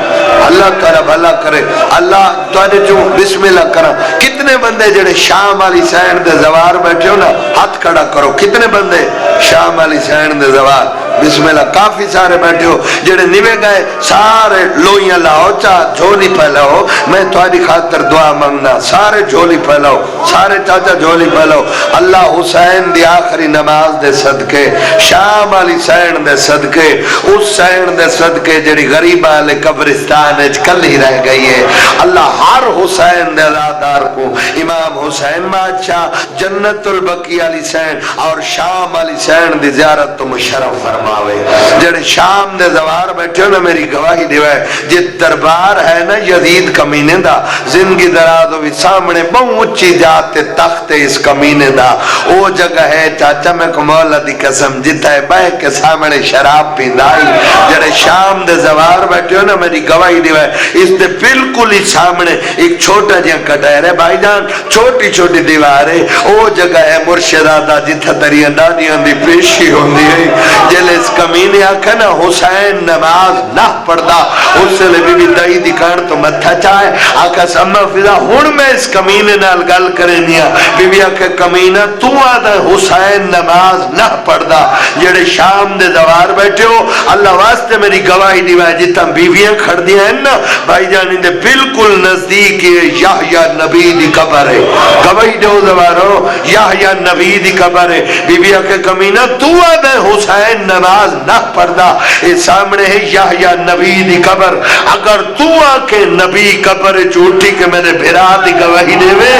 اللہ کرے بھلا کرے اللہ تو آنے جو بسم اللہ کرا کتنے بندے جڑے شام والی سین دے زوار بیٹھے ہو نا ہاتھ کھڑا کرو کتنے بندے شام والی سین دے زوار بسم اللہ کافی سارے بیٹھے ہو جڑے نوے گئے سارے لوئیاں لاؤ چاہ جھولی پھیلاؤ میں تمہاری خاطر دعا مانگنا سارے جھولی پھیلاؤ سارے چاچا جھولی پھیلاؤ اللہ حسین دی آخری نماز دے صدقے شام والی سین دے صدقے اس سین دے صدقے جڑی غریب آلے قبرستان کل ہی رہ گئی ہے اللہ ہر حسین دے ازادار کو امام حسین بادشاہ جنت البقیع علی سین اور شام والی سین دی زیارت تو مشرف فرماوے جڑے شام دے زوار بیٹھے ہو نا میری گواہی دیوائے جت دربار ہے نا یزید کمینے دا زندگی درازو بھی سامنے بہت اچھی جاتے تخت اس کمینے دا او جگہ ہے چاچا میں کو مولا دی قسم جتا ہے بہ کے سامنے شراب پیندائی جڑے شام دے زوار بیٹھے ہو نا میری گواہی دیوائے اس دے بالکل ہی سامنے ایک چھوٹا جہاں کٹیر ہے بھائی جان چھوٹی چھوٹی دیواریں او جگہ ہے مرشدادہ جتھا دریاں دادیاں دی پیشی ہوندی ہے جلے اس کمینے آکھا نا حسین نماز نہ پڑھدا اس سے لے بی بی دائی دکھان تو متھا چاہے آکھا سمہ فضا ہون میں اس کمینے نال گل کرے نیا بی بی آکھا کمینہ تو آدھا حسین نماز نہ پڑھدا جڑے شام دے دوار بیٹھے ہو اللہ واسطے میری گواہی دیوائے جتا بیویاں کھڑ دیا ہیں نا بھائی جان اندے بالکل نزدیک یحییٰ نبی دی قبر ہے گواہی دو دوارو یحییٰ نبی دی قبر ہے بی بی آکھا کمینہ تو آدھا حسین نماز نہ پڑھدا اس سامنے ہے یحییٰ نبی دی قبر اگر تو آکے نبی قبر چوٹی کے میرے بھرا دی گواہی دے وے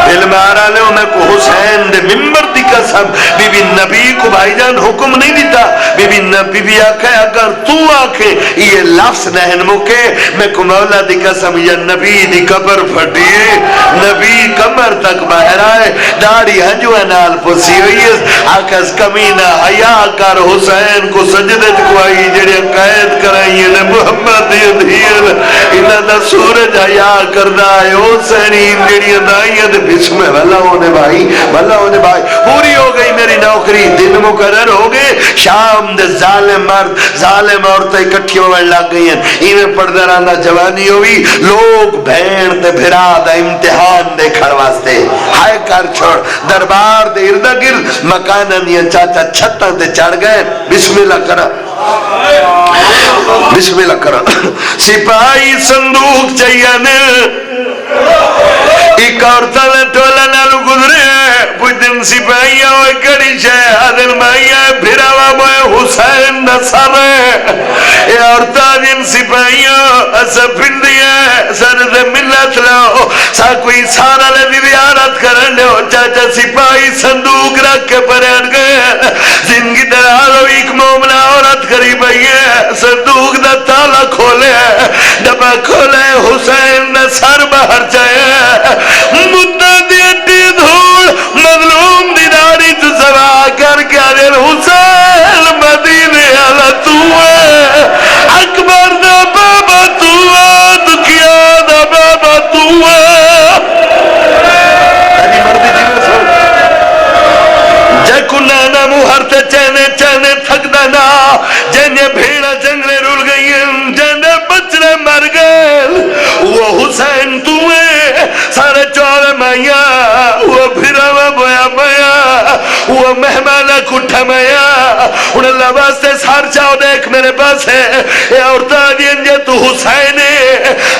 علم آرہ لے میں کو حسین دے ممبر دی قسم بی بی نبی کو بھائی جان حکم نہیں دیتا بی بی آکھے اگر تو آکے یہ لفظ نہن مکے میں کو مولا دی قسم یا نبی دی قبر پھٹیے نبی قبر تک باہر آئے داڑی ہنجو انال پسی ہوئی ہے آکھس کمینہ حیاء کر حسین کو سجدے چکوائی جڑے قید کرائیے نے محمد دیدھیر انہا دا سورج حیاء کردہ ہے حسینین جڑی دائیاں دے بسم بھلا ہونے بھائی بھلا ہونے بھائی پوری ہو گئی میری نوکری دن مقرر ہو گئے شام دے ظالم مرد ظالم عورتیں اکٹھیوں میں لگ گئی ہیں انہیں پردہ راندہ جوانی ہوئی لوگ بھین تے بھرا دا امتحان دے کھڑ واسطے ہائے کر چھوڑ دربار دے اردہ گرد مکانن یہ چاچا چھتاں تے چڑھ گئے بسم اللہ کرا بسم اللہ کرا سپاہی صندوق چاہیے ایک اور تلے ٹولا نالو گزرے پوچھ دن سپاہیاں ہوئے کڑی شاہ عدل مائیاں بھراوا موئے حسین نصر اے عورتہ دن سپاہیاں ایسا پھر دیا سر دے ملت لاؤ سا کوئی سارا لے دی زیارت کرن لے چاچا سپاہی صندوق رکھ کے پریان گئے زندگی درالو ایک مومنہ عورت قریب آئیے صندوق دا تالا کھولے ڈبا کھولے حسین نصر باہر جائے مدہ دیتی دھوڑ مظلوم دی داری تو سوا کر کے آدھر حسین مدینے علا تو ہے اکبر دا بابا تو ہے دکھیا دا بابا تو ہے تاجی مردی جیوے سو جے کنانا موہر تے چینے چینے تھک دانا جینے بھیڑا جنگلے رول گئی ہیں جینے بچنے مر گئے وہ حسین تو ہے سارے چورے مائیاں وہ بھیراوا بویا مائیاں وہ مہمانہ کٹھا مائیاں ہن اللہ واسطے سار چاو دیکھ میرے پاس ہے اے عورتاں دین جے تو حسین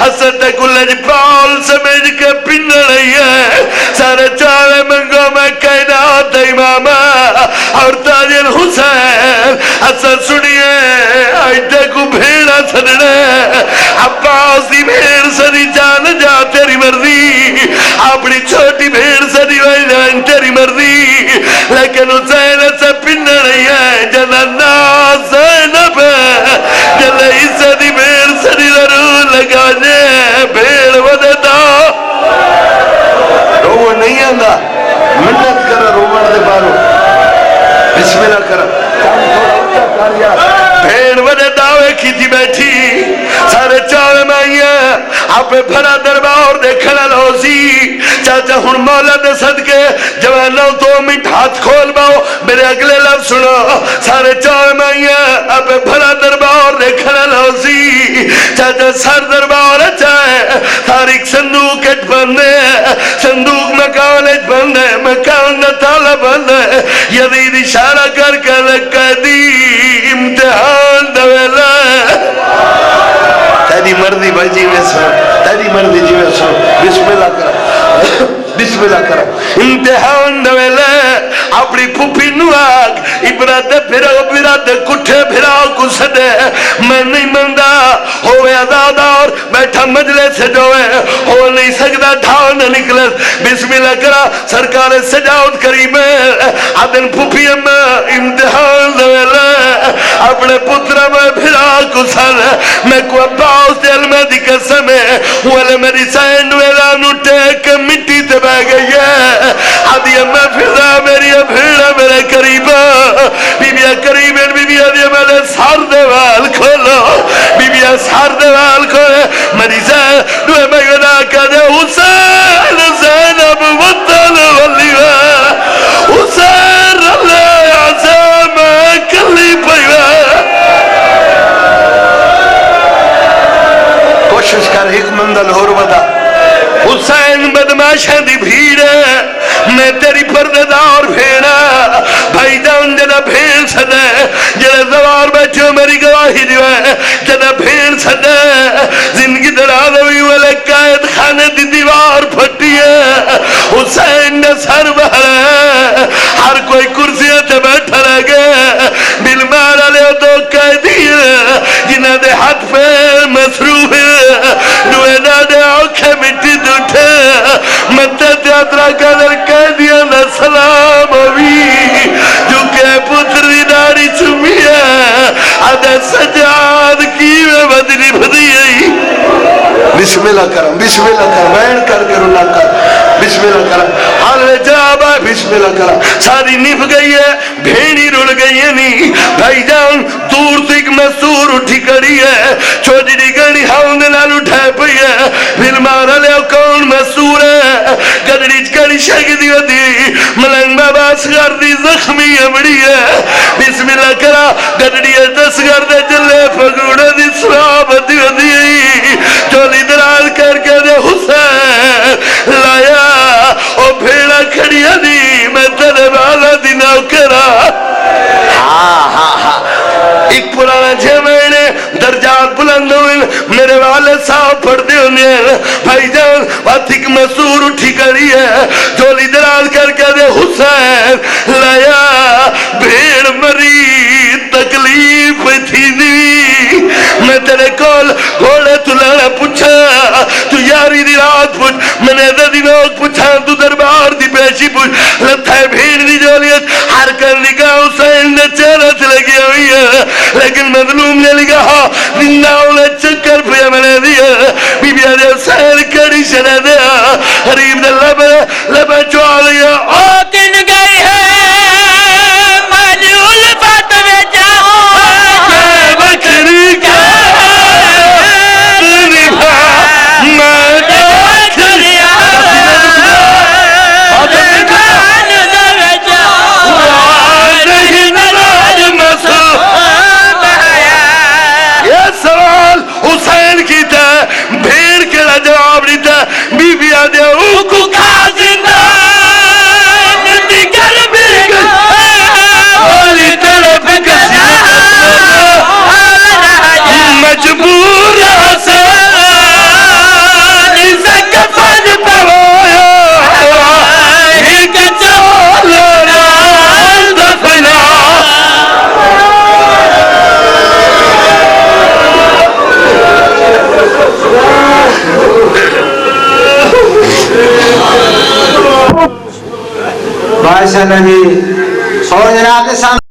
حسن تے کلج پال سمجھ کے پن رہی ہے سارے چاوے منگو میں کائنات امام عورتاں دین حسین حسن سنیے آئیتے کو بھیڑا سننے عباس دی بھیڑ سنی جان جا تیری مرضی اپنی چھوٹی بھیڑ سنی وہی جان تیری مرضی لیکن حسین سے پن رہی ہے جننا زینب جلے اسے دی بھیڑ سنی ضرور لگانے بھیڑ ودتا رو نہیں آندا منت کرا رومن دے بارو بسم اللہ کرا بھیڑ وڈے دعوے کی تھی بیٹھی سارے چاوے مائیاں آپ بھرا دربار دیکھنا لوزی چاچا ہن مولا دے صدقے جوانوں 2 منٹ ہاتھ کھول باؤ میرے اگلے لفظ سنو سارے چاوے مائیاں آپ بھرا دربار دیکھنا لوزی چاچا سر دربار چاہے تاریخ صندوق اچ بندے صندوق مکان اچ بندے مکان دا تالا بندے یزید اشارہ کر کے لکھا دی امتحان دویلا تیری مرضی بھائی جی میں سن تیری مرضی جی میں سن بسم اللہ کرا بسم اللہ کرا امتحان دویلا اپنی پھوپھی نواک عبرت پھراؤ برات کٹھے پھراؤ کسدے میں نہیں مندہ ہوئے آزاد اور بیٹھا مجلے سے جوئے ہو نہیں سکتا ڈھاؤ نہ نکلے بسم اللہ کرا سرکار سجاوت قریب ہے آدن پھوپھی امتحان دویلا اپنے پترہ میں پھرا کسل میں کو عباس دل میں دی قسم ہے والے میری سین ویلانو ٹیک مٹی تے بہ گئی ہے آدھی میں فضا میری بھیڑا میرے قریبا بی بیا قریبین بی بیا دی میرے سار دیوال کھولو بی بیا سار دیوال کھولے میری سین دوے میں گنا کہا حسین زینب وطن ولیوہ حسین اللہ عظام کلی پیوہ کوشش کر ایک مندل اور بدا حسین بدماشہ دی بھیڑ میں تیری پرددار بھیڑا بھائی جان جنا بھیڑ سدے جنا زوار بچو میری گواہی دیوے جنا بھیڑ سدے زندگی درادوی والے قائد خانے دی دیوار پھٹی ہے حسین نے سر بہرے ہر کوئی کرسیاں تے بیٹھا لگے بل مارا لے دو قائدی جنہ دے ہاتھ پہ مصروف دوے ناڈے آنکھیں مٹی دوٹھے مدد یاترا قدر قیدیاں دا سلام ہوئی جو کہ پتری ناری چمی ہے آدھے سجاد کی میں بدلی بھدی ہے بسم اللہ کرم بین کر کے رونا کر بسم اللہ کرم حال جاب ہے بسم اللہ کرم ساری نف گئی ہے بھینی رڑ گئی ہے نہیں بھائی جان دور تک مسور اٹھی کری ہے چھوٹی دی گڑی ہاؤں دلال اٹھائے پئی ہے پھر مارا لے کون مسور ہے گڑی چکڑی شک دی ودی ملنگ بابا سگر دی زخمی امڑی ہے بسم اللہ کرا گڑی دسگر دے جلے پھگوڑے دی سراب دی ودی چولی دراز کر کے دے حسین لایا او بھیڑا کھڑی دی میں تیرے والا دی نوکرا ایک پرانا جھمینے درجات بلند ہوئے میرے والد صاحب پڑھ دے انہیں بھائی جان واتک مسور اٹھی کری ہے جولی دراز کر کے دے حسین لایا بھیڑ مری تکلیف تھی دی میں تیرے کول گھوڑے تو لڑا پوچھا تو یاری دی رات پوچھ میں نے دی نوک پوچھا تو دربار دی پیشی پوچھ لتھائے بھیڑ دی جولیت ہر کر نگاہ حسین نے چہرت لگی ہوئی ہے لیکن مظلوم نے لگا زندہ انہیں چکر پہ میں نے دیا بی بی آدھے حسین کڑی شنہ دیا حریب دے لبے چوہ لیا آتن گئی ہے مجھول بات میں جاؤں بکری کا نبھا میں بکریا حسین کی تھا بھیڑ کے جواب نہیں تھا بی ماشاء اللہ جی. اور جناب کے سامنے